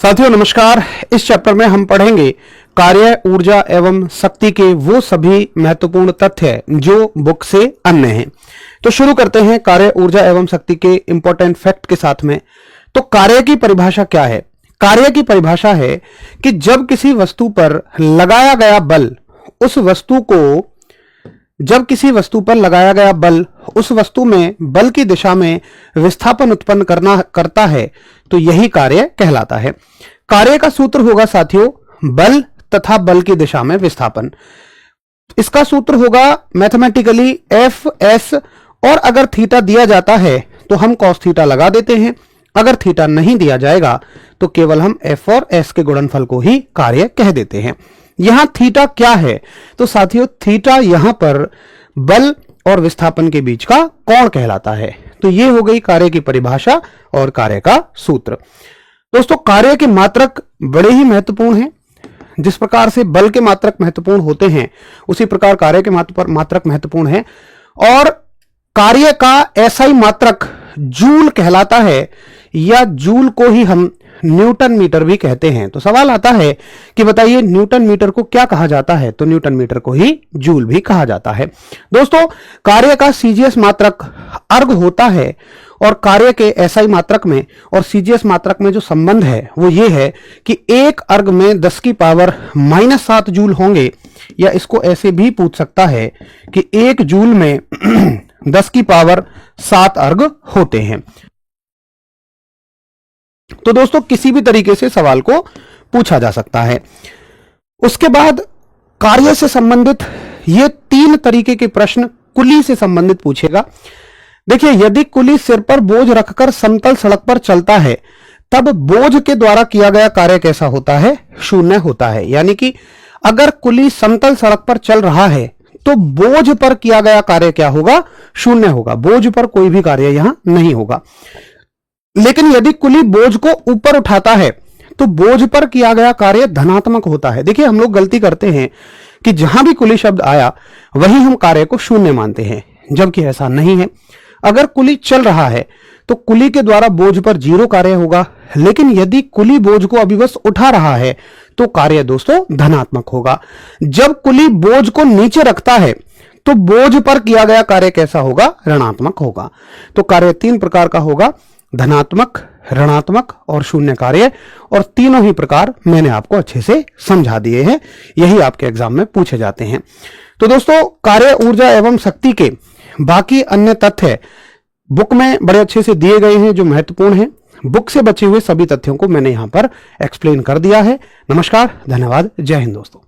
साथियों नमस्कार। इस चैप्टर में हम पढ़ेंगे कार्य, ऊर्जा एवं शक्ति के वो सभी महत्वपूर्ण तथ्य जो बुक से अन्य हैं। तो शुरू करते हैं कार्य, ऊर्जा एवं शक्ति के इंपॉर्टेंट फैक्ट के साथ में। तो कार्य की परिभाषा क्या है? कार्य की परिभाषा है कि जब किसी वस्तु पर लगाया गया बल उस वस्तु को लगाया गया बल उस वस्तु में बल की दिशा में विस्थापन उत्पन्न करता है तो यही कार्य कहलाता है। कार्य का सूत्र होगा साथियों बल तथा बल की दिशा में विस्थापन। इसका सूत्र होगा मैथमेटिकली एफ एस, और अगर थीटा दिया जाता है तो हम कॉस थीटा लगा देते हैं। अगर थीटा नहीं दिया जाएगा तो केवल हम एफ और एस के गुणनफल को ही कार्य कह देते हैं। यहां थीटा क्या है? तो साथियों थीटा यहां पर बल और विस्थापन के बीच का कोण कहलाता है। तो ये हो गई कार्य की परिभाषा और कार्य का सूत्र। दोस्तों कार्य के मात्रक बड़े ही महत्वपूर्ण हैं। जिस प्रकार से बल के मात्रक महत्वपूर्ण होते हैं उसी प्रकार कार्य के मात्रक महत्वपूर्ण है, और कार्य का एसआई मात्रक जूल कहलाता है, या जूल को ही हम न्यूटन मीटर भी कहते हैं। तो सवाल आता है कि बताइए न्यूटन मीटर को क्या कहा जाता है? तो न्यूटन मीटर को ही जूल भी कहा जाता है। दोस्तों कार्य का सीजीएस मात्रक अर्ग होता है, और कार्य के एसआई मात्रक में और सीजीएस मात्रक में जो संबंध है वो ये है कि एक अर्ग में 10 की पावर -7 जूल होंगे, या इसको ऐसे भी पूछ सकता है कि एक जूल में 10 की पावर 7 अर्ग होते हैं। तो दोस्तों किसी भी तरीके से सवाल को पूछा जा सकता है। उसके बाद कार्य से संबंधित ये 3 तरीके के प्रश्न कुली से संबंधित पूछेगा। देखिए यदि कुली सिर पर बोझ रखकर समतल सड़क पर चलता है तब बोझ के द्वारा किया गया कार्य कैसा होता है? शून्य होता है। यानी कि अगर कुली समतल सड़क पर चल रहा है तो बोझ पर किया गया कार्य क्या होगा? शून्य होगा। बोझ पर कोई भी कार्य यहां नहीं होगा। लेकिन यदि कुली बोझ को ऊपर उठाता है तो बोझ पर किया गया कार्य धनात्मक होता है। देखिए हम लोग गलती करते हैं कि जहां भी कुली शब्द आया वहीं हम कार्य को शून्य मानते हैं, जबकि ऐसा नहीं है। अगर कुली चल रहा है तो कुली के द्वारा बोझ पर 0 कार्य होगा, लेकिन यदि कुली बोझ को अभी बस उठा रहा है तो कार्य दोस्तों धनात्मक होगा। जब कुली बोझ को नीचे रखता है तो बोझ पर किया गया कार्य कैसा होगा? ऋणात्मक होगा। तो कार्य 3 प्रकार का होगा, धनात्मक, ऋणात्मक और शून्य कार्य, और तीनों ही प्रकार मैंने आपको अच्छे से समझा दिए हैं। यही आपके एग्जाम में पूछे जाते हैं। तो दोस्तों कार्य, ऊर्जा एवं शक्ति के बाकी अन्य तथ्य बुक में बड़े अच्छे से दिए गए हैं जो महत्वपूर्ण हैं। बुक से बचे हुए सभी तथ्यों को मैंने यहां पर एक्सप्लेन कर दिया है। नमस्कार, धन्यवाद, जय हिंद दोस्तों।